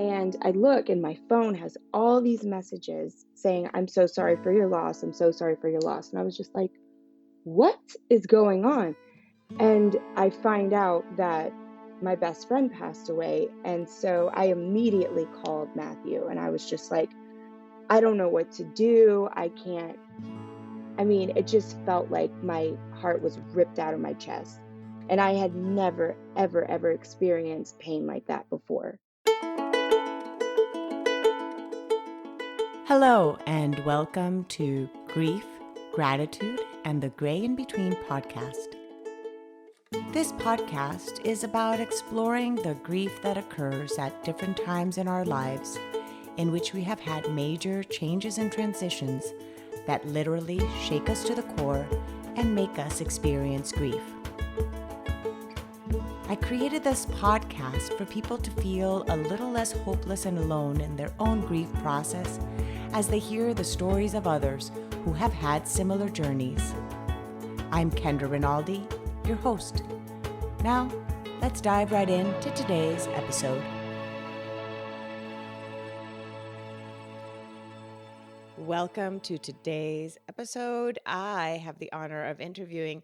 And I look and my phone has all these messages saying, I'm so sorry for your loss. I'm so sorry for your loss. And I was just like, what is going on? And I find out that my best friend passed away. And so I immediately called Matthew and I was just like, I don't know what to do. I can't. I mean, it just felt like my heart was ripped out of my chest. And I had never, ever, ever experienced pain like that before. Hello, and welcome to Grief, Gratitude, and the Gray in Between podcast. This podcast is about exploring the grief that occurs at different times in our lives, in which we have had major changes and transitions that literally shake us to the core and make us experience grief. I created this podcast for people to feel a little less hopeless and alone in their own grief process as they hear the stories of others who have had similar journeys. I'm Kendra Rinaldi, your host. Now, let's dive right into today's episode. Welcome to today's episode. I have the honor of interviewing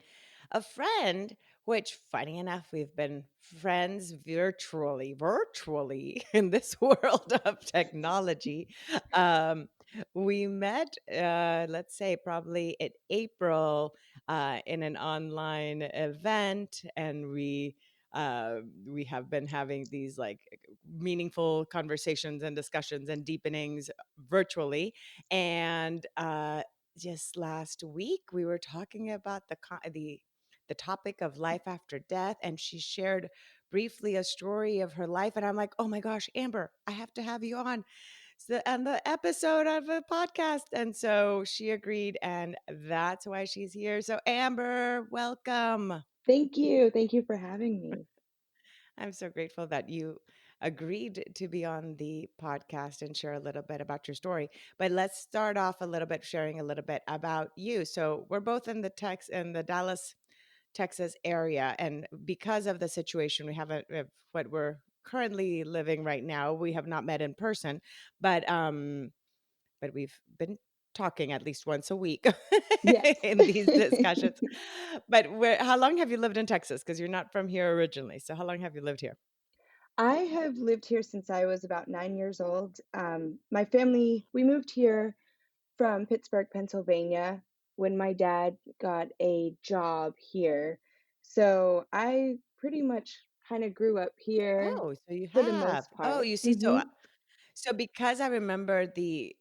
a friend, which, funny enough, we've been friends virtually in this world of technology. Um, we met, let's say, probably in April in an online event, and we have been having these like meaningful conversations and discussions and deepenings virtually. And just last week, we were talking about the topic of life after death, and she shared briefly a story of her life. And I'm like, oh my gosh, Amber, I have to have you on the episode of a podcast. And so she agreed, and that's why she's here. So, Amber, welcome. Thank you. Thank you for having me. I'm so grateful that you agreed to be on the podcast and share a little bit about your story. But let's start off a little bit sharing a little bit about you. So we're both in the Dallas, Texas area, and because of the situation we have, what we're currently living right now, we have not met in person, but we've been talking at least once a week Yes. in these discussions. But how long have you lived in Texas? Because you're not from here originally. So how long have you lived here? I have lived here since I was about 9 years old. My family, we moved here from Pittsburgh, Pennsylvania, when my dad got a job here. So I pretty much kind of grew up here Oh, so you for the have. most Oh, part. you see, Hmm. so because I remember the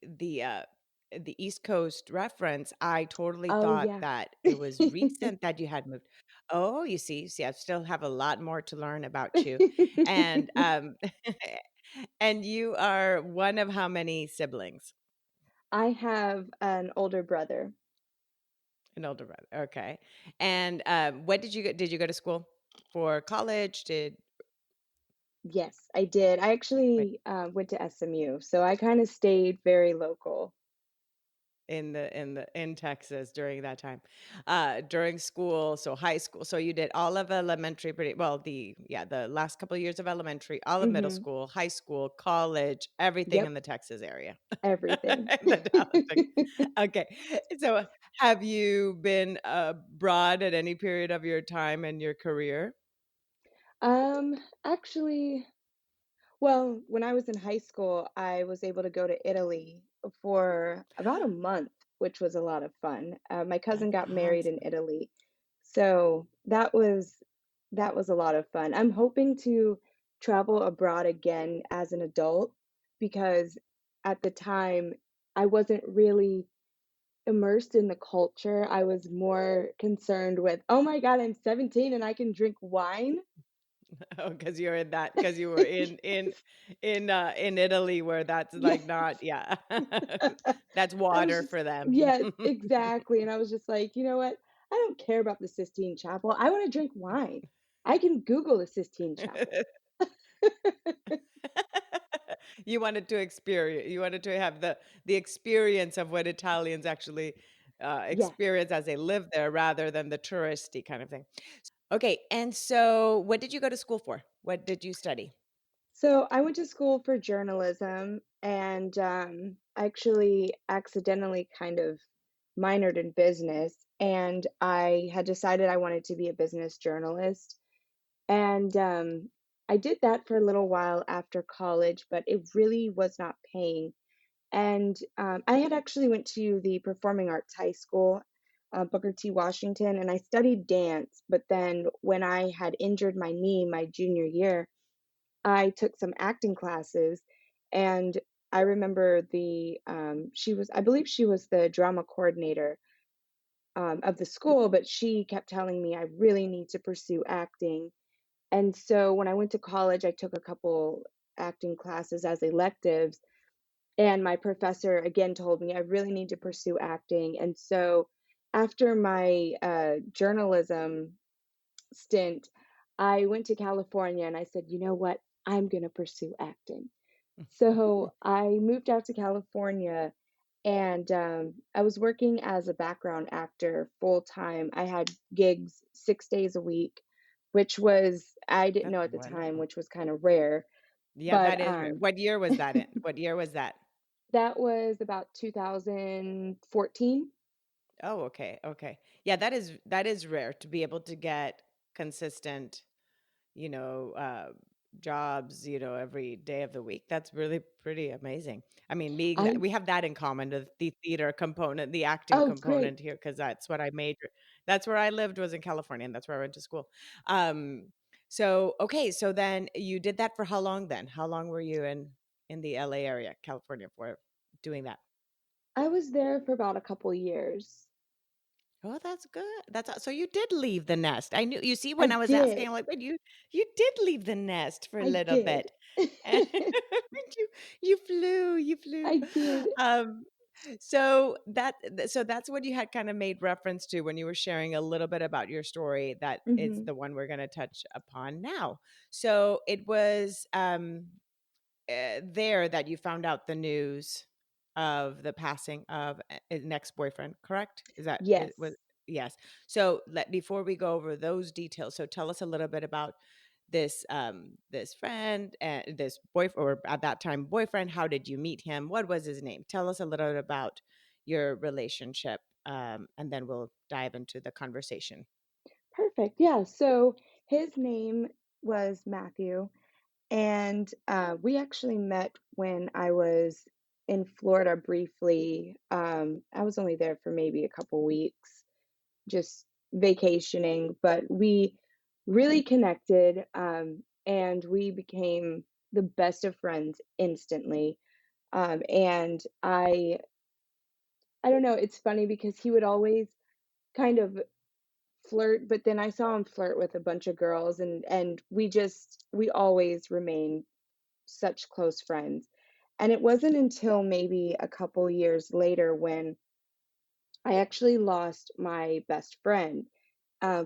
East Coast reference, I totally Oh, thought yeah. that it was recent that you had moved. Oh, you see, I still have a lot more to learn about you. And and you are one of how many siblings? I have an older brother. An older brother. Okay. And what did you go to school for college? Yes, I did. I What actually went to SMU, so I kind of stayed very local. in Texas during that time, during school, so high school. So you did all of elementary, pretty well. The last couple of years of elementary, all of middle Hmm. school, high school, college, everything Yep, in the Texas area, everything. in the Dallas. Okay, so have you been abroad at any period of your time in your career? Actually, well, when I was in high school, I was able to go to Italy for about a month, which was a lot of fun. My cousin That's got married in awesome. Italy, so that was a lot of fun. I'm hoping to travel abroad again as an adult because at the time I wasn't really immersed in the culture. I was more concerned with, oh my God, I'm 17 and I can drink wine. Oh, because you were in Italy where that's Yeah. like not, yeah. That's I was water just, for them. yes, exactly. And I was just like, you know what? I don't care about the Sistine Chapel. I want to drink wine. I can Google the Sistine Chapel. You wanted to have the experience of what Italians actually Yes. experience as they live there rather than the touristy kind of thing. Okay, and so what did you go to school for? What did you study? So I went to school for journalism and I actually accidentally kind of minored in business. And I had decided I wanted to be a business journalist. And I did that for a little while after college, but it really was not paying. And I had actually went to the Performing Arts High School, Booker T. Washington, and I studied dance. But then when I had injured my knee my junior year, I took some acting classes, and I remember I believe she was the drama coordinator of the school, but she kept telling me I really need to pursue acting. And so when I went to college, I took a couple acting classes as electives, and my professor again told me I really need to pursue acting. And so after my journalism stint, I went to California and I said, you know what? I'm going to pursue acting. So I moved out to California and I was working as a background actor full time. I had gigs 6 days a week, which was, I didn't That's know at the time, wonderful. which was kind of rare. Yeah, that But is rare. What year was that in? What year was that? that was about 2014. Oh, okay, okay. Yeah, that is rare to be able to get consistent, you know, jobs, every day of the week. That's really pretty amazing. I mean, I, we have that in common, the theater component, the acting oh, great. component here, because that's where I lived was in California, and that's where I went to school. Um, so okay, so then you did that for how long then? How long were you in the LA area, California, for doing that? I was there for about a couple years. Oh, that's good. So you did leave the nest. I knew, you see, I when I was asking, did. I'm like, "Wait, you did leave the nest for a I little did. bit." And you flew, you flew. I did. Um, so that's what you had kind of made reference to when you were sharing a little bit about your story, that is Mhm. the one we're going to touch upon now. So it was there that you found out the news of the passing of an ex-boyfriend, correct? Is that it was Yes. yes. So before we go over those details, so tell us a little bit about this friend and this boyfriend, or at that time boyfriend. How did you meet him? What was his name? Tell us a little bit about your relationship, and then we'll dive into the conversation. Perfect. Yeah. So his name was Mathew, and we actually met when I was in Florida briefly. I was only there for maybe a couple weeks, just vacationing, but we really connected, and we became the best of friends instantly. And I don't know, it's funny because he would always kind of flirt, but then I saw him flirt with a bunch of girls, and we always remained such close friends. And it wasn't until maybe a couple years later when I actually lost my best friend.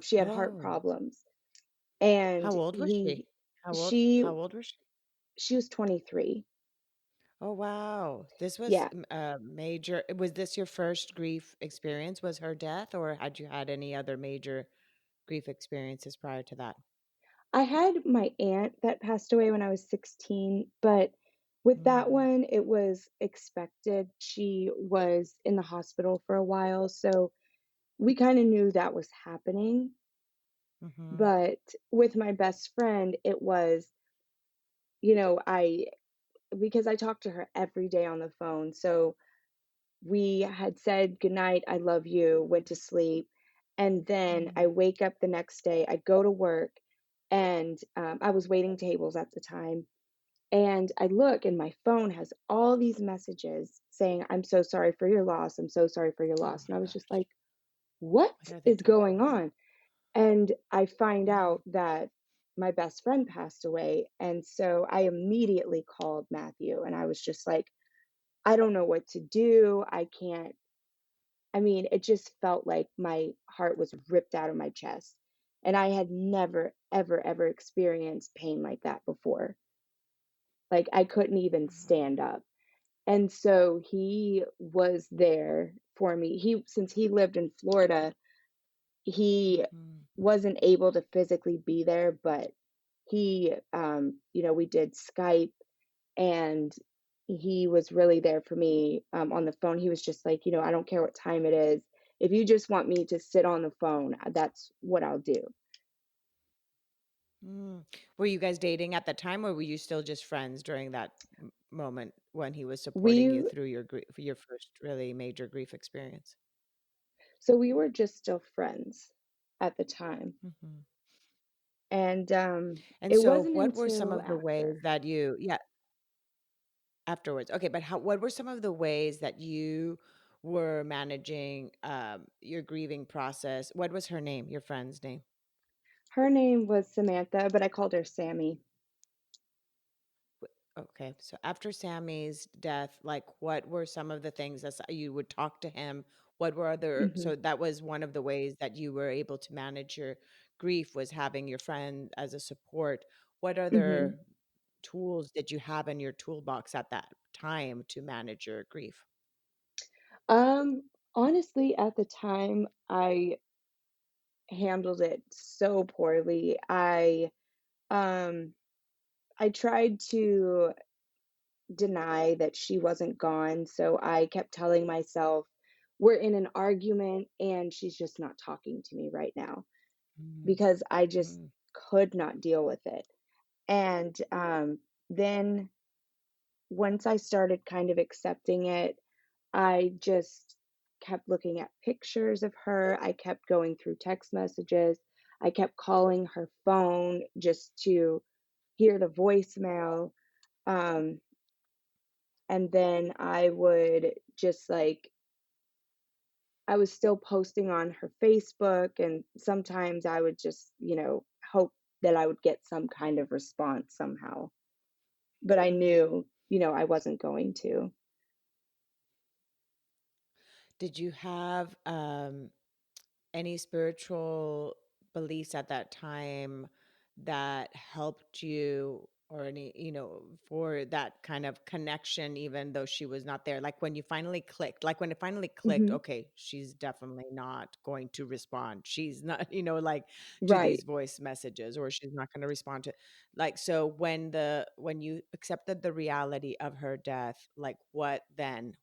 She had heart Oh, problems, and how old was she? he How old? she How old was she? she was 23. Oh, wow. This was Yeah. a major was this your first grief experience? Was her death, or had you had any other major grief experiences prior to that? I had my aunt that passed away when I was 16, but with that Mm, one, it was expected. She was in the hospital for a while, so we kind of knew that was happening. mhm, But with my best friend, it was, I because I talked to her every day on the phone. So we had said goodnight, I love you, went to sleep. And then I mm, wake up the next day, I go to work, and I was waiting tables at the time. And I look, and my phone has all these messages saying, I'm so sorry for your loss. I'm so sorry for your oh loss. And my I was just gosh. like, what What are they is talking going about? on? And I find Yeah. out that my best friend passed away. And so I immediately called Matthew, and I was just like, I don't know what to do. I can't. I mean, it just felt like my heart was ripped out of my chest. And I had never, ever, ever experienced pain like that before. Like I couldn't even stand up. And so he was there for me. Since he lived in Florida, he Mhm. wasn't able to physically be there, but We did Skype, and he was really there for me, on the phone. He was just like, "I don't care what time it is. If you just want me to sit on the phone, that's what I'll do." Mm. Were you guys dating at the time, or were you still just friends during that moment when he was supporting you We through your first really major grief experience? so we were just still friends at the time, Mhm. and, And it so wasn't what were some until of the ways after. that you yeah, afterwards. Okay, but what were some of the ways that you were managing your grieving process? What was her name, your friend's name? Her name was Samantha, but I called her Sammy. Okay, so after Sammy's death, like what were some of the things that you would talk to him? What were other, Mhm, so that was one of the ways that you were able to manage your grief was having your friend as a support. What mhm. other tools did you have in your toolbox at that time to manage your grief? Honestly, at the time, I handled it so poorly. Um, I tried to deny that she wasn't gone, so I kept telling myself, "We're in an argument, and she's just not talking to me right now," Mm, because I just mm. could not deal with it. And, then once I started kind of accepting it, I just kept looking at pictures of her. I kept going through text messages. I kept calling her phone just to hear the voicemail. Um, and then I would just like, I was still posting on her Facebook, and sometimes I would just, hope that I would get some kind of response somehow. But I knew, I wasn't going to. Did you have any spiritual beliefs at that time that helped you or any, for that kind of connection, even though she was not there? Like when you finally clicked, like when it finally clicked, Mhm. okay, she's definitely not going to respond. She's not, like to these Right. voice messages, or she's not going to respond to like, so when you accepted the reality of her death, like what then?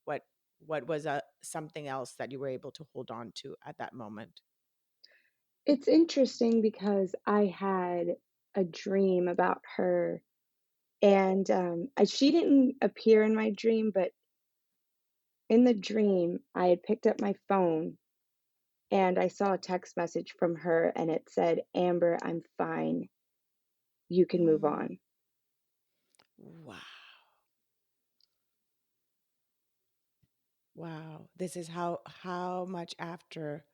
What was something else that you were able to hold on to at that moment? It's interesting because I had a dream about her, and, she didn't appear in my dream, but in the dream, I had picked up my phone, and I saw a text message from her, and it said, "Amber, I'm fine. You can move Mm. on." Wow. Wow. This is how much after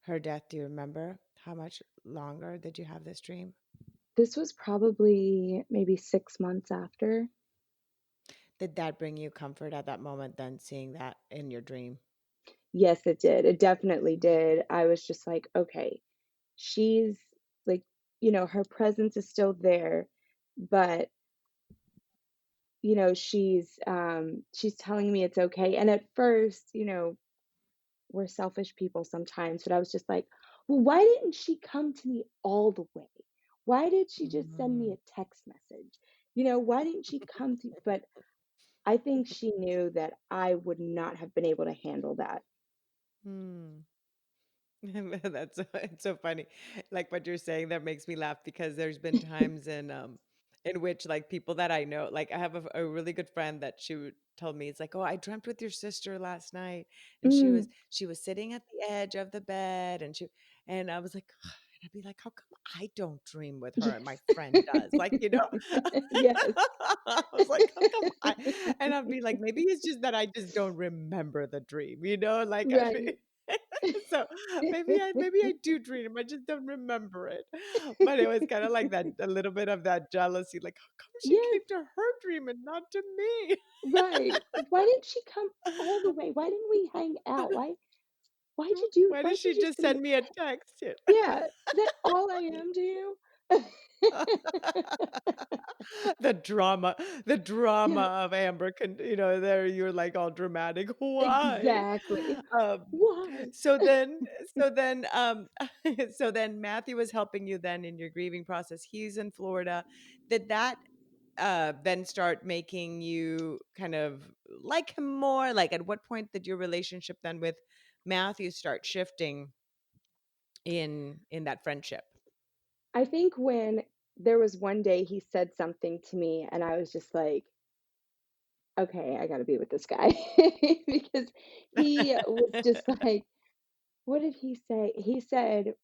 her death do you remember? How much longer did you have this dream? This was probably maybe 6 months after. Did that bring you comfort at that moment then seeing that in your dream? Yes, it did. It definitely did. I was just like, "Okay, she's like, her presence is still there, but she's telling me it's okay." And at first, we're selfish people sometimes, but I was just like, "Well, why didn't she come to me all the way? Why did she just send me Mm. a text message? Why didn't she come to?" But I think she knew that I would not have been able to handle that. Hmm. That's so it's so funny. Like what you're saying, that makes me laugh because there's been times in which like people that I know, like I have a really good friend that she would tell me, it's like, oh, I dreamt with your sister last night. And Mm. she was sitting at the edge of the bed and I was like, and I'd be like, how come I don't dream with her and my Yes. friend does? Like, Yes. I was like, how come and I'd be like, maybe it's just that I just don't remember the dream, like I Right. so maybe I do dream, I just don't remember it. But it was kinda like that a little bit of that jealousy, like, how come she Yes, came to her dream and not to me? right. Why didn't she come all the way? Why didn't we hang out? Why'd you do Why did why'd she you just just do send me a text? Yeah, is that all I am to you? The drama the drama Yeah, of Amber there you're like all dramatic, "Why?" exactly. Um, Why? so then so then, so then Matthew was helping you then in your grieving process. He's in Florida. Did that, then start making you kind of like him more? Like, at what point did your relationship then with Matthew start shifting in that friendship? I think when there was one day he said something to me and I was just like, "Okay, I gotta be with this guy." Because he was just like, what did he say? He said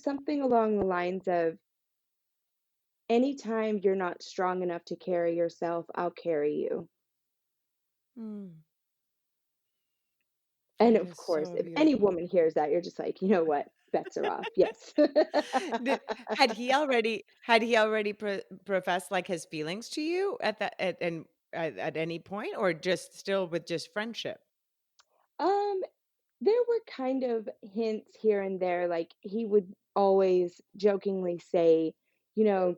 something along the lines of, "Anytime you're not strong enough to carry yourself, I'll carry you." Mm, And that of is course, so if any beautiful. woman hears that, you're just like, "You know what? Bets are off." Yes. Did had he already professed, like, his feelings to you at that at any point, or just still with just friendship? Um, there were kind of hints here and there, like, he would always jokingly say, you know,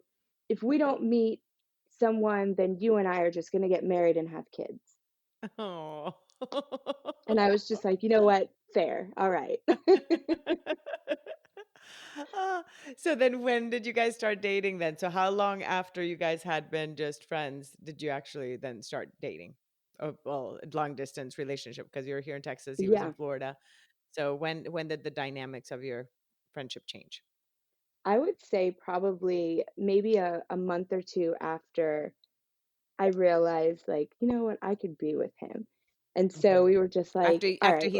"If we don't meet someone, then you and I are just gonna get married and have kids." Oh. And I was just like, "You know what? Fair. Alright." Ah, so then when did you guys start dating then? So how long after you guys had been just friends did you actually then start dating? Oh, well, long distance relationship because you're here in Texas, he was in Yeah. Florida. So when did the dynamics of your friendship change? I would say probably maybe a month or 2 after I realized, like, "You know what? I could be with him." And so Mhm. we were just like, After "Alright,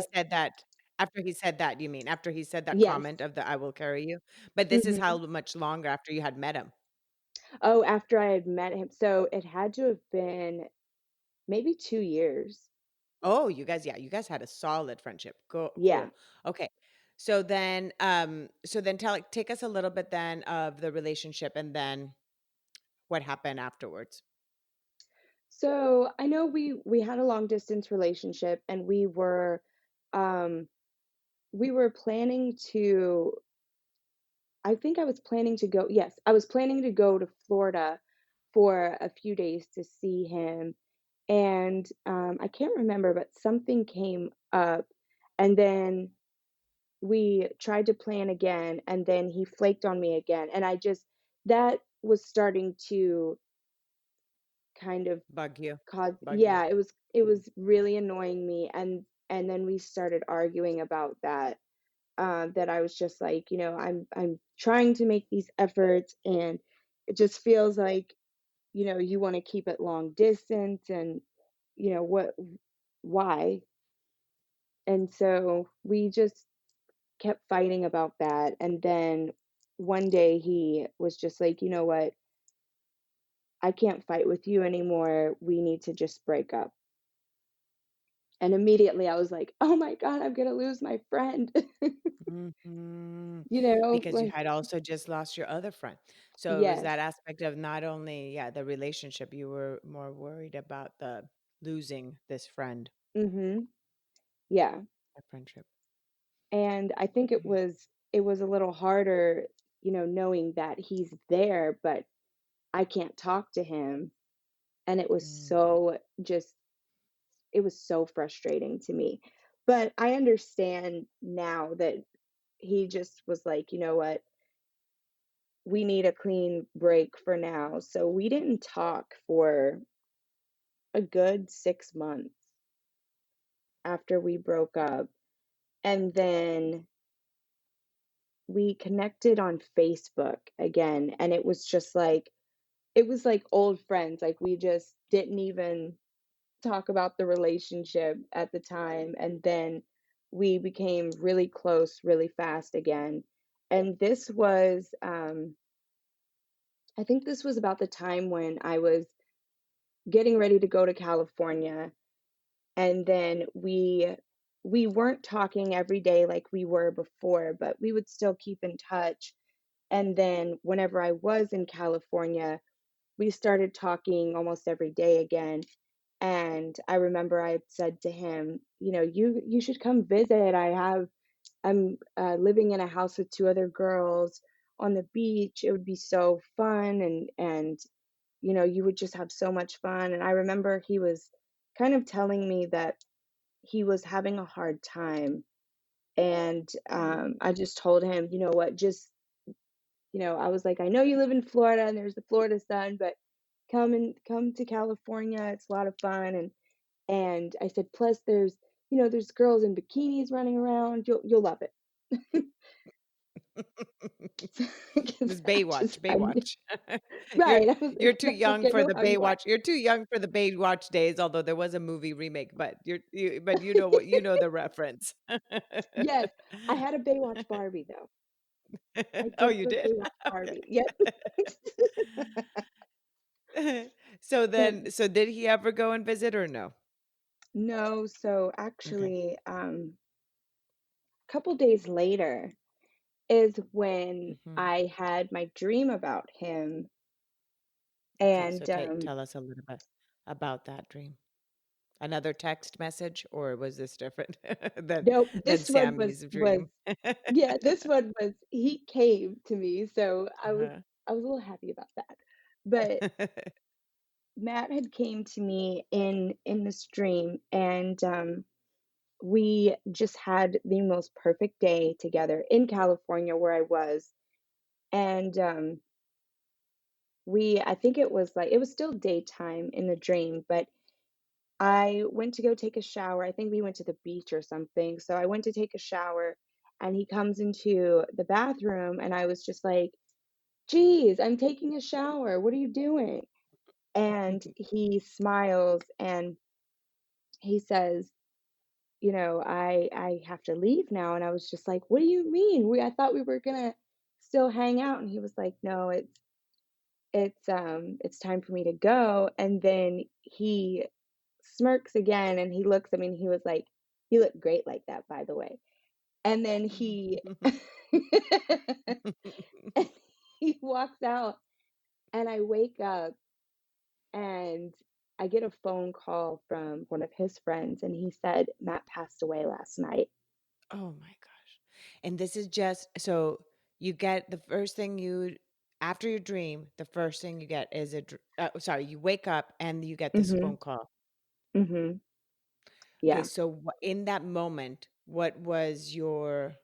he said that you mean? After he said that yes." comment of the "I will carry you"? But this is Mhm. how much longer after you had met him? Oh, after I had met him, so it had to have been maybe 2 years. Oh, you guys had a solid friendship. Yeah. Cool. Okay. So then take us a little bit then of the relationship and then what happened afterwards. So, I know we had a long distance relationship and um we were planning to I think I was planning to go yes, I was planning to go to Florida for a few days to see him, and, I can't remember, but something came up, and then we tried to plan again, and then he flaked on me again, and I just that was starting to kind of Bug you. cause Bug you. yeah, it was really annoying me, and then we started arguing about that, that I was just like, I'm trying to make these efforts, and it just feels like, you wanna keep it long distance and, what why? And so we just kept fighting about that, and then one day he was just like, "You know what? I can't fight with you anymore. We need to just break up." And immediately I was like, "Oh my god, I'm gonna lose my friend." Mhm. Because you Like had also just lost your other friend. So it was yes. that aspect of not only, yeah, the relationship, you were more worried about the losing this friend, Mhm. Yeah. a friendship. And I think it was a little harder, knowing that he's there, but I can't talk to him, and Mm. it was so frustrating to me. But I understand now that he just was like, "You know what? We need a clean break for now." So we didn't talk for a good 6 months after we broke up, and then we connected on Facebook again, and it was like old friends, like, we just didn't even talk about the relationship at the time, and then we became really close really fast again, and I think this was about the time when I was getting ready to go to California, and then we weren't talking every day like we were before, but we would still keep in touch, and then whenever I was in California, we started talking almost every day again. And I remember I had said to him, you should come visit. I'm living in a house with two other girls. on the beach. It would be so fun, and you would just have so much fun. And I remember he was kind of telling me that he was having a hard time. And I just told him, you know what, just, I was like, I know you live in Florida and there's the Florida sun, but come to California. It's a lot of fun. And I said, plus there's girls in bikinis running around. You'll love it. Because This Baywatch, I knew, Baywatch. You're right. I was you're like, too I was like, young I for know the how you are. Baywatch. You're too young for the Baywatch days, although there was a movie remake, but you know what, you know the reference. Yes, I had a Baywatch Barbie though. I Oh, did you have a did? Baywatch Okay. Barbie. Yep. But So did he ever go and visit or no? no, so Okay. actually, a couple days later is when Mhm. I had my dream about him. Okay, so And tell us a little bit about that dream. Another text message, or was this different nope, than this one was Sammy's was dream? yeah, this one was he came to me, so Uh-huh. I was a little happy about that. But Matt had came to me in this dream, and we just had the most perfect day together in California where I was. And we I think it was still daytime in the dream, but I went to go take a shower. I think we went to the beach or something. So I went to take a shower, and he comes into the bathroom, and I was just like, "Geez, I'm taking a shower. What are you doing?" And he smiles and he says, I have to leave now. And I was just like, "What do you mean? I thought we were gonna still hang out." And he was like, "No, it's time for me to go." And then he smirks again, and he looks at me, and he was like, "You look great like that, by the way." And then he and he walks out, and I wake up, and I get a phone call from one of his friends, and he said Matt passed away last night. Oh my gosh. And this is just so you get the first thing you after your dream, the first thing you get is sorry, you wake up and you get this Mhm. phone call. Mhm. Okay, Yeah. so in that moment, what was your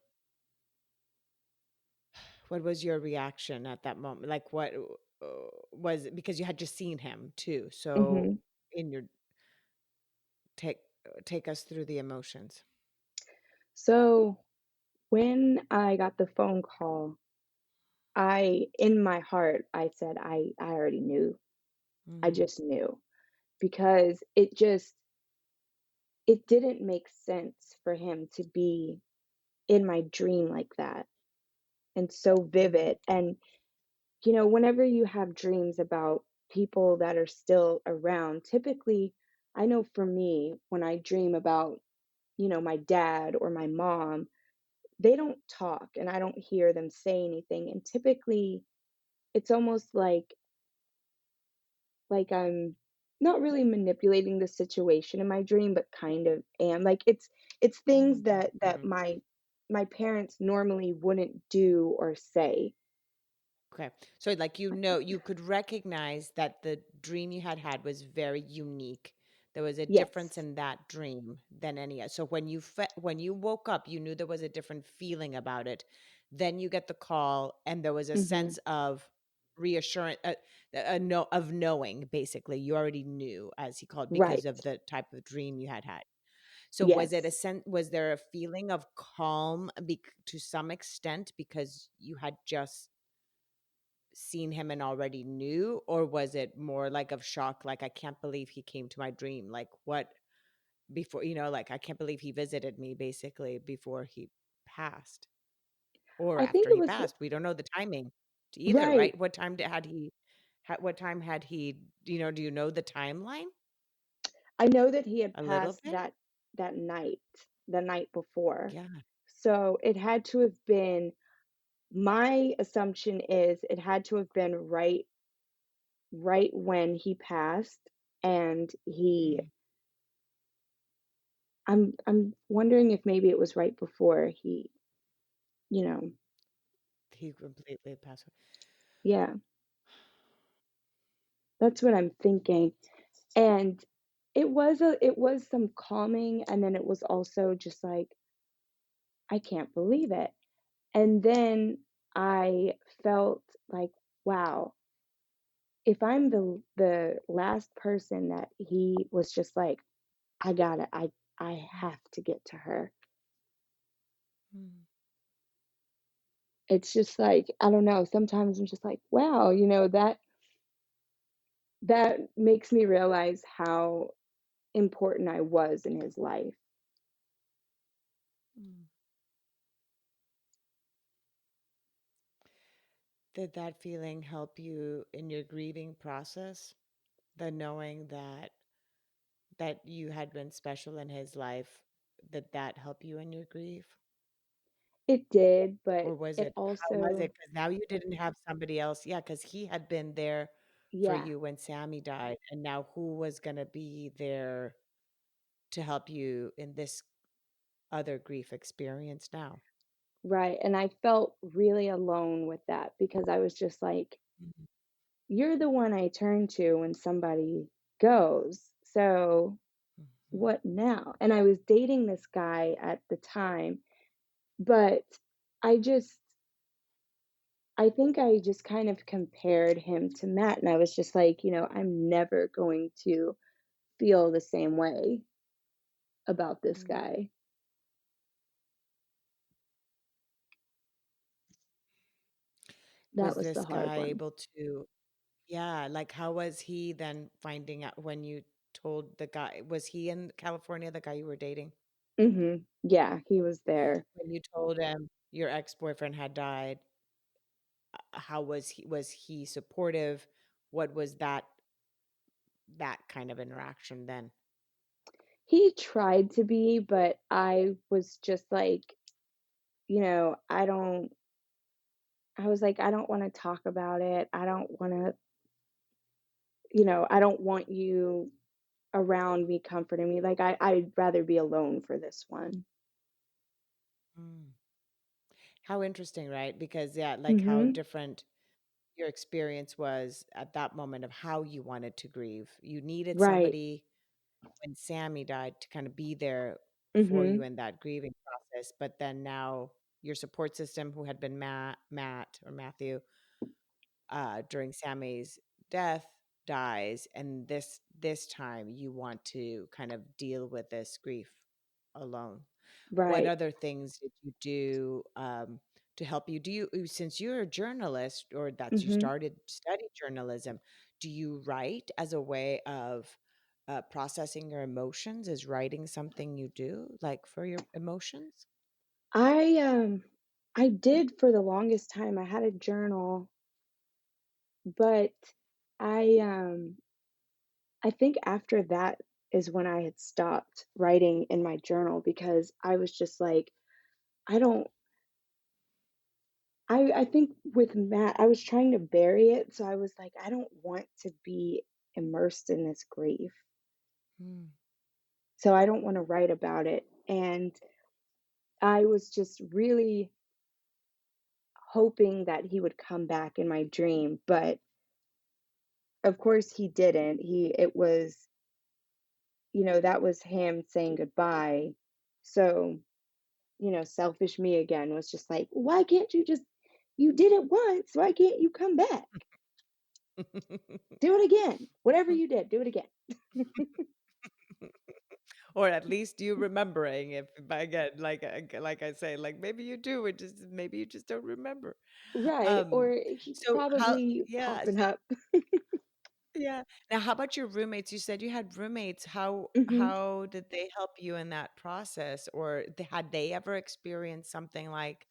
reaction at that moment? Like what was it because you had just seen him too. So Mhm. in your take take us through the emotions. So, when I got the phone call, in my heart, I said, I already knew. I Mhm. just knew, because it didn't make sense for him to be in my dream like that, and so Mhm. vivid. And whenever you have dreams about people that are still around, typically, I know for me, when I dream about, my dad or my mom, they don't talk and I don't hear them say anything. And typically, it's almost like I'm not really manipulating the situation in my dream, but kind of am. Like it's things that Mhm. my parents normally wouldn't do or say. Okay. So, like, you could recognize that the dream you had was very unique. There was a difference Yes. in that dream than any so when you woke up, you knew there was a different feeling about it. Then you get the call, and there was a Mhm. sense of reassurance, of knowing, basically. You already knew, as he called, because Right. of the type of dream you had. So Yes. was there a feeling of calm to some extent because you had just seen him and already knew, or was it more like of shock, like, "I can't believe he came to my dream," like, what before like, "I can't believe he visited me," basically, before he passed, or I think after it he was passed? We don't know the timing to either, right. right? What time had he what time had he do you know the timeline I know that he had a little passed bit? that night, the night before. Yeah. So it had to have been my assumption is it had to have been right when he passed. And Mm. I'm wondering if maybe it was right before he, you know He completely passed away. Yeah, that's what I'm thinking. And it was some calming, and then it was also just like, I can't believe it. And then I felt like, wow, if I'm the last person that he was just like, I gotta, I have to get to her. Mm, It's just like, I don't know, sometimes I'm just like, wow, that makes me realize how important I was in his life. mm. Did that feeling help you in your grieving process? The knowing that you had been special in his life, that helped you in your grief? It did, Or but was it it how was also it? Because now you didn't have somebody else, yeah, because he had been there for yeah, you when Sammy died, and now who was gonna be there to help you in this other grief experience now? right, and I felt really alone with that because I was just like, Mhm, "You're the one I turn to when somebody goes, so mhm, what now?" And I was dating this guy at the time, but I just I think I just kind of compared him to Matt, and I was just like, I'm never going to feel the same way about this mm. guy. That Was was the this hard guy one. able to yeah, like, how was he then finding out when you told the guy was he in California, the guy you were dating? Mhm. Yeah, he was there. When you told him your ex-boyfriend had died, how was he supportive? What was that kind of interaction then? He tried to be, but I was just like, I was like, "I don't wanna talk about it. I don't wanna I don't want you around me comforting me. Like, I'd rather be alone for this one." Mm. How interesting, right? Because, yeah, like, how Mhm. different your experience was at that moment of how you wanted to grieve. You needed Right. somebody when Sammy died to kind of be there for you Mhm. in that grieving process, but then now your support system who had been Matt or Matthew during Sammy's death dies, and this time you want to kind of deal with this grief alone. What Right. other things did you do to help you? Do you since you're a journalist or that's you Mhm. started study journalism, do you write as a way of processing your emotions? Is writing something you do like for your emotions? I, I did for the longest time. I had a journal, but I think after that is when I had stopped writing in my journal because I was just like, I don't I think with Matt, I was trying to bury it, so I was like, I don't want to be immersed in this grief. Mm, So I don't want to write about it. And I was just really hoping that he would come back in my dream, but of course he didn't. It was, that was him saying goodbye. So, selfish me again was just like, why can't you did it once, why can't you come back? Do it again. Whatever you did, do it again. or at least you remembering if but again like I say like maybe you do it just maybe you just don't remember Right, um or he's so how probably yeah popping up. yeah. Now, how about your roommates? You said you had roommates. How Mhm. how did they help you in that process? Or had they ever experienced something like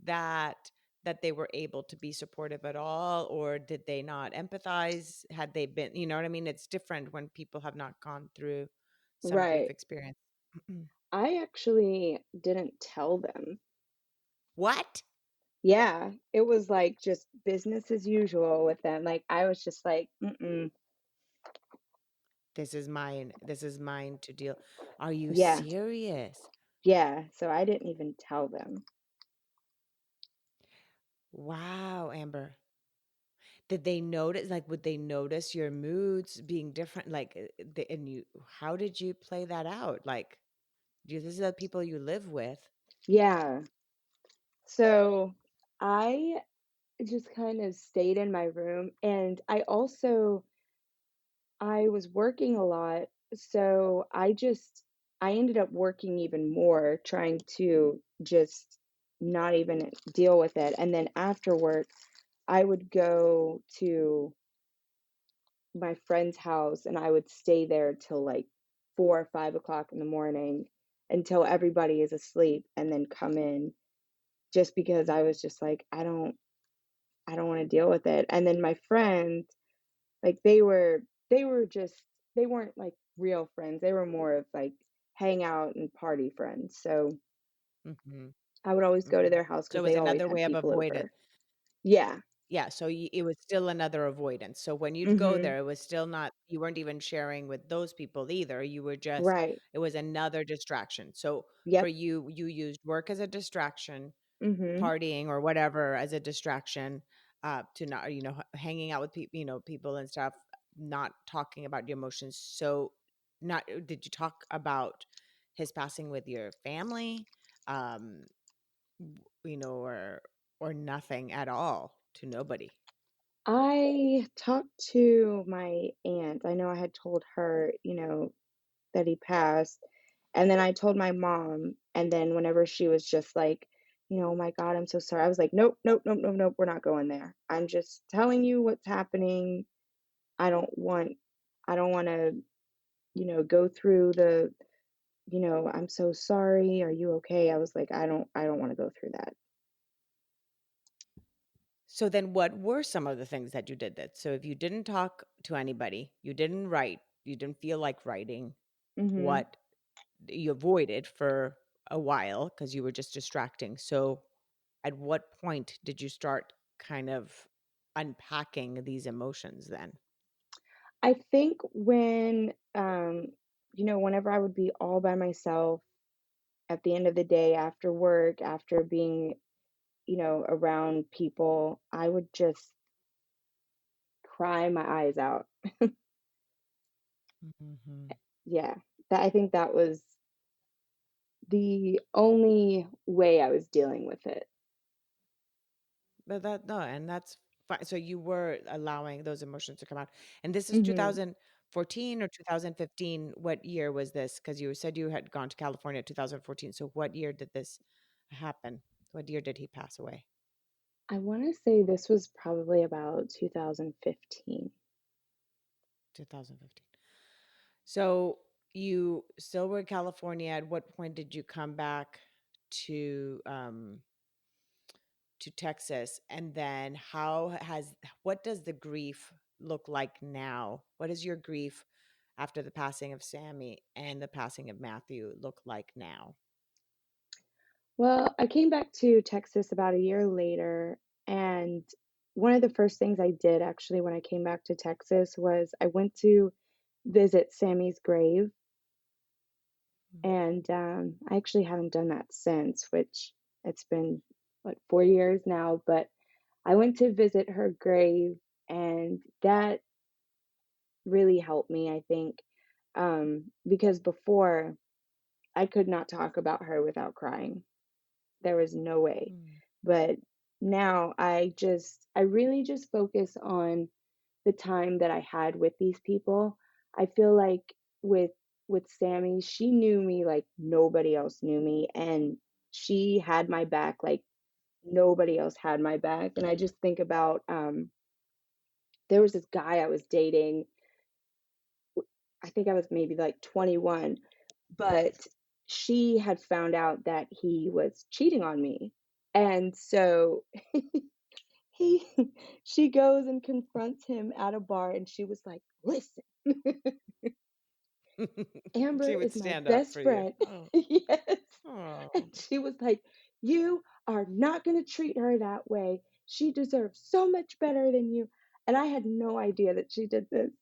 that that they were able to be supportive at all? Or did they not empathize? Had they been, you know what I mean? It's different when people have not gone through some grief Right. experience. I actually didn't tell them. What? Yeah, it was, like, just business as usual with them, like, I was just like, "Mm-mm." This is mine. This is mine to deal. Are you Yeah, serious? yeah, so I didn't even tell them. Wow, Amber. Did they notice, like, would they notice your moods being different? Like, and how did you play that out? Like, these are the people you live with. Yeah. So I just kind of stayed in my room, and I was working a lot, so I ended up working even more trying to just not even deal with it. And then after work, I would go to my friend's house and I would stay there till like 4 or 5 o'clock in the morning until everybody is asleep and then come in just because I was just like, I don't want to deal with it. And then my friends, like they were just they weren't like real friends. They were more of like hang out and party friends. So Mhm, I would always go to mhm. their house So it because was they always another had way of people avoidance. over. Yeah. Yeah, so it was still another avoidance. So when you'd go Mhm. there, it was still not, you weren't even sharing with those people either. You were just, Right. it was another distraction. So for Yep. you, you used work as a distraction, Mhm. partying or whatever as a distraction, to not, hanging out with people, people and stuff, not talking about your emotions. So not, did you talk about his passing with your family? Um, or nothing at all to nobody. I talked to my aunt. I know I had told her, that he passed. And then I told my mom, and then whenever she was just like, "Oh my God, I'm so sorry." I was like, "Nope, nope, nope, nope, nope, we're not going there. I'm just telling you what's happening. I don't want I don't want to, go through I'm so sorry. Are you okay?" I was like, I don't want to go through that." So then what were some of the things that you did that, so if you didn't talk to anybody, you didn't write, you didn't feel like writing, Mhm. what you avoided for a while because you were just distracting. So at what point did you start kind of unpacking these emotions then? I think when whenever I would be all by myself at the end of the day after work, after being around people, I would just cry my eyes out. Mhm. Yeah, I think that was the only way I was dealing with it. But that no, and that's fine. So you were allowing those emotions to come out. And this is Mhm. 2014 or 2015? What year was this? Because you said you had gone to California 2014. So what year did this happen? What year did he pass away? I want to say this was probably about 2015. 2015. So you still were in California. At what point did you come back to to Texas? And then what does the grief look like now? What does your grief after the passing of Sammy and the passing of Matthew look like now? Well, I came back to Texas about a year later, and one of the first things I did actually when I came back to Texas was I went to visit Sammy's grave, and I actually haven't done that since, which it's been what 4 years now, but I went to visit her grave, and that really helped me, I think, because before I could not talk about her without crying. There was no way. Mm. But now I really just focus on the time that I had with these people. I feel like with Sammy, she knew me like nobody else knew me, and she had my back like nobody else had my back. And I just think about there was this guy I was dating. I think I was maybe like 21, but she had found out that he was cheating on me. And so he she goes and confronts him at a bar and she was like, "Listen, Amber She would is my stand up best for you. friend." Oh, Yes. oh. And she was like, "You are not going to treat her that way. She deserves so much better than you." And I had no idea that she did this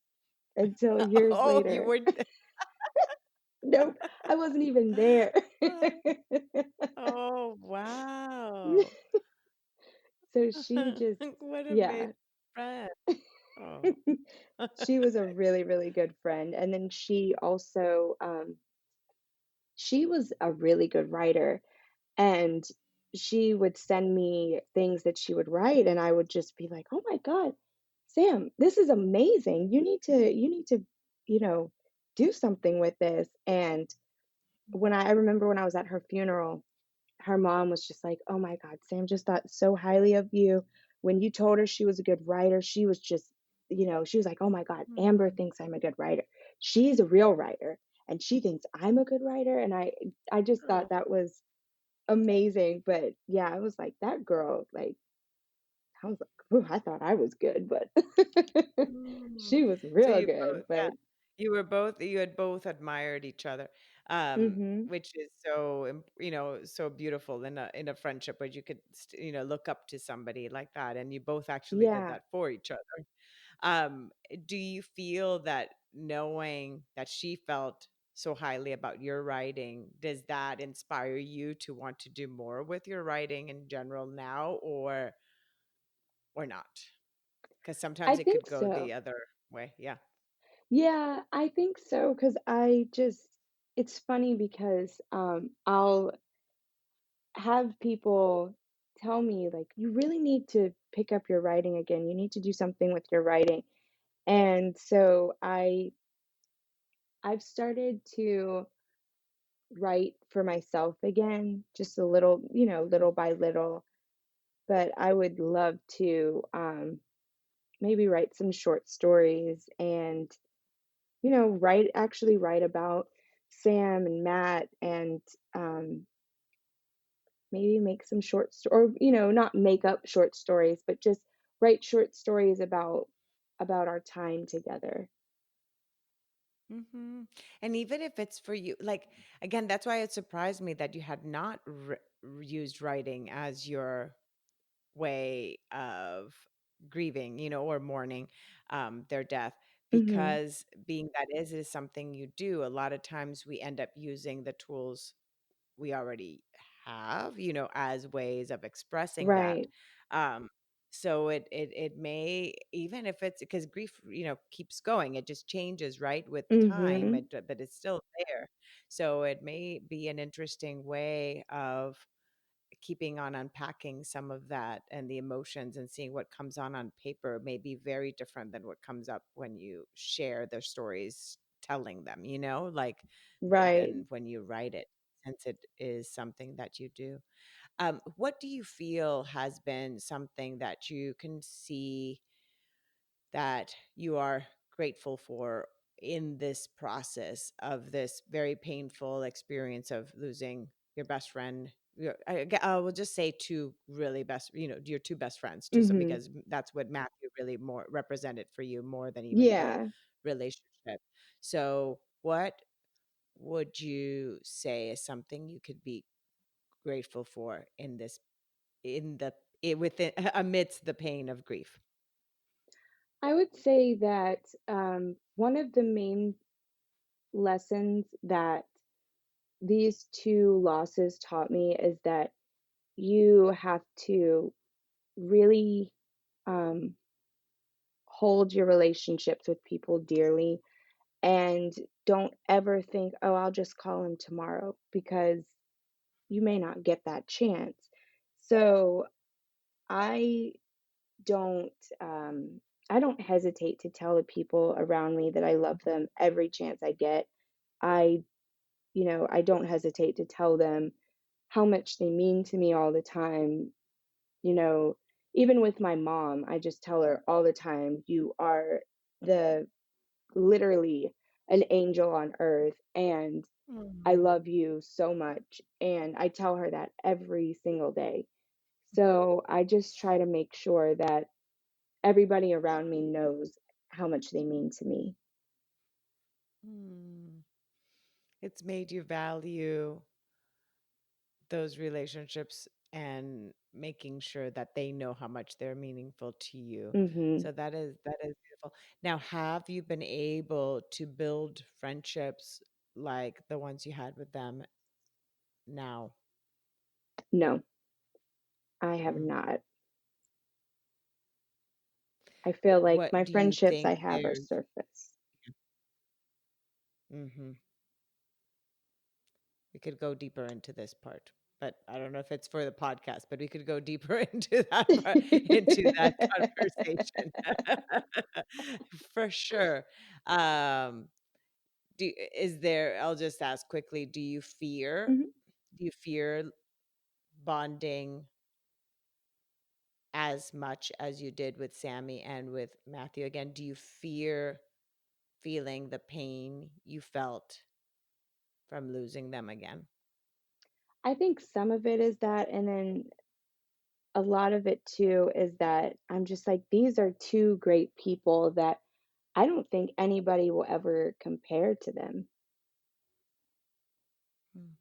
until years Oh, you later. were. Nope, I wasn't even there. Oh, wow. So she just What a amazing yeah. friend. Oh. She was a really, really good friend, and then she also, she was a really good writer, and she would send me things that she would write, and I would just be like, "Oh my god, Sam, this is amazing. You need to, you know, do something with this." And I remember when I was at her funeral, her mom was just like, "Oh my god, Sam just thought so highly of you. When you told her she was a good writer, she was just, she was like, "Oh my god, Amber Mm, thinks I'm a good writer. She's a real writer and she thinks I'm a good writer." And I just thought oh. that was amazing. But yeah, I was like, that girl, like, I was like, "Ooh, I thought I was good, but Mm. she was So real you good." both, yeah, But you had both admired each other, mhm. which is so, so beautiful in a friendship where you could, look up to somebody like that, and you both actually did Yeah. that for each other. Do you feel that knowing that she felt so highly about your writing, does that inspire you to want to do more with your writing in general now, or not? Because I sometimes it think could go so. the other way. Yeah. Yeah, I think so, because it's funny because, I'll have people tell me, like, "You really need to pick up your writing again. You need to do something with your writing." And so I've started to write for myself again, just a little, little by little, but I would love to, maybe write some short stories and, write about Sam and Matt, and, maybe make some or, not make up short stories, but just write short stories about our time together. Mhm. And even if it's for you, like, again, that's why it surprised me that you had not used writing as your way of grieving, or mourning their death, Mhm. because being that is something you do, a lot of times we end up using the tools we already have, as ways of expressing that. Right. Um, so it may, even if it's because grief, keeps going, it just changes, right, with time, Mhm. but it's still there. So it may be an interesting way of keeping on unpacking some of that and the emotions, and seeing what comes on paper may be very different than what comes up when you share their stories, telling them, like, Right. than when you write it, since it is something that you do. What do you feel has been something that you can see that you are grateful for in this process of this very painful experience of losing your best friend? I will just say two really best, your two best friends, just so, Mhm. because that's what Matthew really more represented for you, more than even the Yeah. relationship. So, what would you say is something you could be grateful for in this, in the within amidst the pain of grief? I would say that, one of the main lessons that these two losses taught me is that you have to really, um, hold your relationships with people dearly, and don't ever think, "Oh, I'll just call him tomorrow," because you may not get that chance. So I don't um I don't hesitate to tell the people around me that I love them every chance I get. I, I don't hesitate to tell them how much they mean to me all the time. You know, Even with my mom, I just tell her all the time, "You are the literally an angel on earth, and I Mm. love you so much." And I tell her that every single day. So I just try to make sure that everybody around me knows how much they mean to me. Mm. It's made you value those relationships, and making sure that they know how much they're meaningful to you. Mhm. So that is beautiful. Now, have you been able to build friendships like the ones you had with them now? No, I have Mm. not. I feel like What my do you friendships think I have are there's surface. mhm. We could go deeper into this part, but I don't know if it's for the podcast, but we could go deeper into that part, into that conversation. For sure. Um, is there, I'll just ask quickly, Mhm. do you fear bonding as much as you did with Sammy and with Matthew again? Do you fear feeling the pain you felt from losing them again? I think some of it is that, and then a lot of it too is that I'm just like, these are two great people that I don't think anybody will ever compare to them. Mm.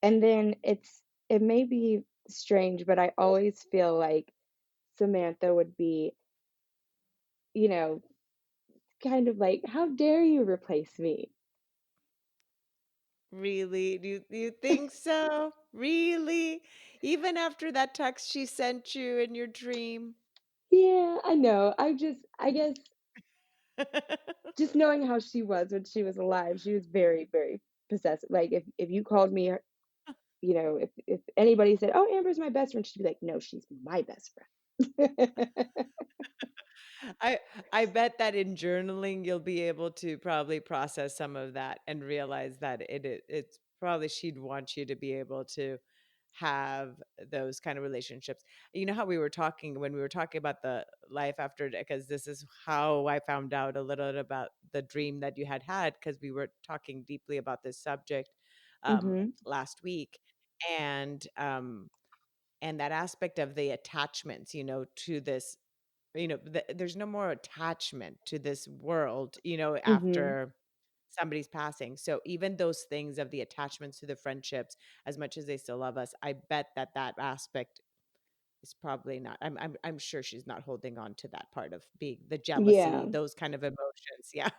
And then it may be strange, but I always feel like Samantha would be, you know, kind of like, how dare you replace me? Really? Do you think so? Really? Even after that text she sent you in your dream? Yeah, I know. I guess just knowing how she was when she was alive, she was very, very possessive. Like if you called me, if anybody said, "Oh, Amber's my best friend," she'd be like, "No, she's my best friend." I I bet that in journaling you'll be able to probably process some of that and realize that it's probably she'd want you to be able to have those kind of relationships. You know how we were talking when we were talking about the life after, because this is how I found out a little bit about the dream that you had because we were talking deeply about this subject Mhm. last week, and um and that aspect of the attachments, to this, there's no more attachment to this world, Mhm. after somebody's passing. So even those things of the attachments to the friendships, as much as they still love us, I bet that that aspect is probably not. I'm sure she's not holding on to that part of being the jealousy, Yeah. those kind of emotions. Yeah,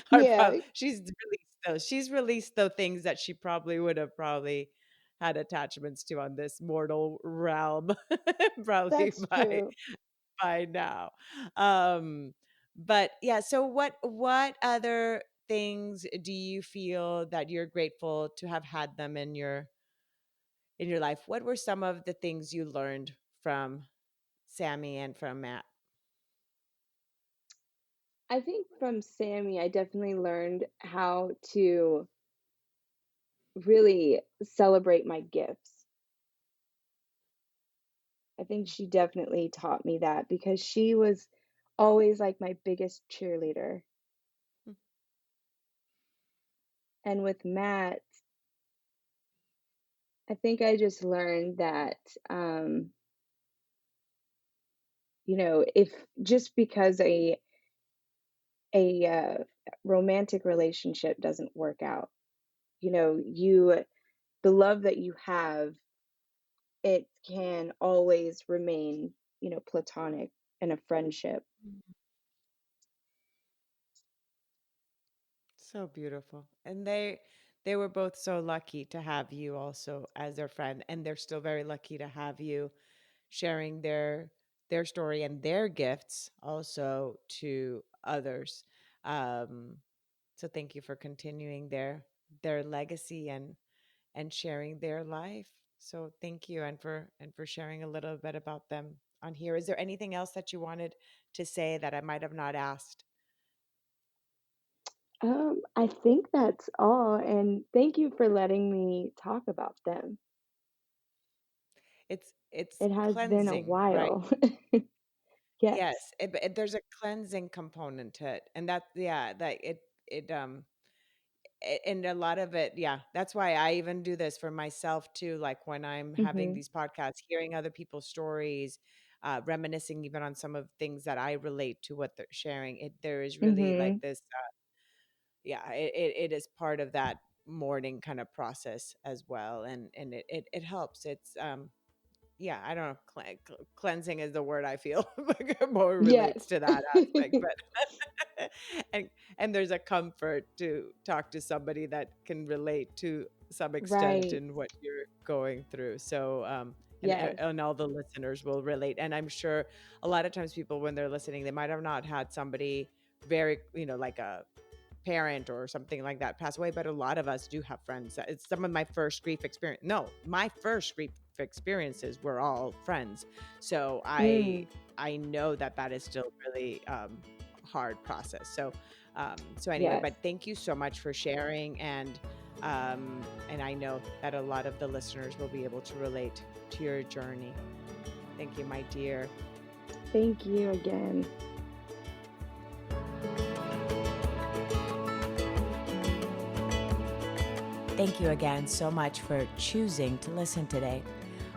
Yeah. she's released the things that she probably would have probably had attachments to on this mortal realm, probably That's true. by now. Um, but yeah, so what other things do you feel that you're grateful to have had them in your life? What were some of the things you learned from Sammy and from Matt? I think from Sammy, I definitely learned how to really celebrate my gifts. I think she definitely taught me that because she was always like my biggest cheerleader. Mm. And with Matt, I think I just learned that, if just because a romantic relationship doesn't work out, the love that you have, it can always remain, platonic in a friendship. So beautiful. And they were both so lucky to have you also as their friend, and they're still very lucky to have you sharing their story and their gifts also to others. Um, so thank you for continuing their legacy and sharing their life. So thank you, and for sharing a little bit about them on here. Is there anything else that you wanted to say that I might have not asked? I think that's all, and thank you for letting me talk about them. It's It has been a cleansing, right? while. Yes. Yes, there's a cleansing component to it, and that yeah, that it and a lot of it, yeah, that's why I even do this for myself too. Like when I'm having Mhm. these podcasts, hearing other people's stories, reminiscing even on some of things that I relate to what they're sharing. There is really like Mhm. this, yeah, it is part of that mourning kind of process as well, and it helps. It's yeah, I don't know. Cleansing is the word I feel more Yes. relates to that aspect, but and there's a comfort to talk to somebody that can relate to some extent Right. in what you're going through. So Yes. and all the listeners will relate. And I'm sure a lot of times people, when they're listening, they might have not had somebody very, like a parent or something like that pass away, but a lot of us do have friends. It's some of my first grief experience. No, my first grief experiences were all friends. So Mm, I know that is still really hard process. So anyway, yes. but thank you so much for sharing, and I know that a lot of the listeners will be able to relate to your journey. Thank you, my dear. Thank you again. Thank you again so much for choosing to listen today.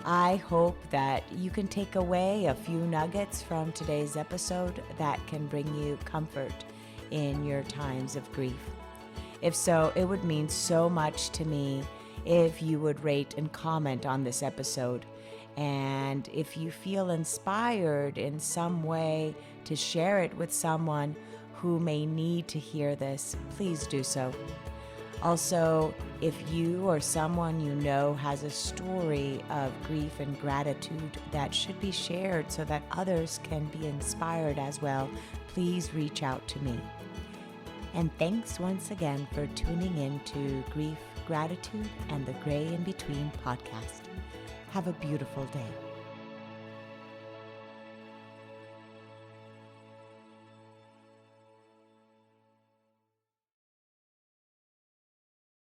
I hope that you can take away a few nuggets from today's episode that can bring you comfort in your times of grief. If so, it would mean so much to me if you would rate and comment on this episode. And if you feel inspired in some way to share it with someone who may need to hear this, please do so. Also, if you or someone you know has a story of grief and gratitude that should be shared so that others can be inspired as well, please reach out to me. And thanks once again for tuning in to Grief, Gratitude, and the Gray in Between podcast. Have a beautiful day.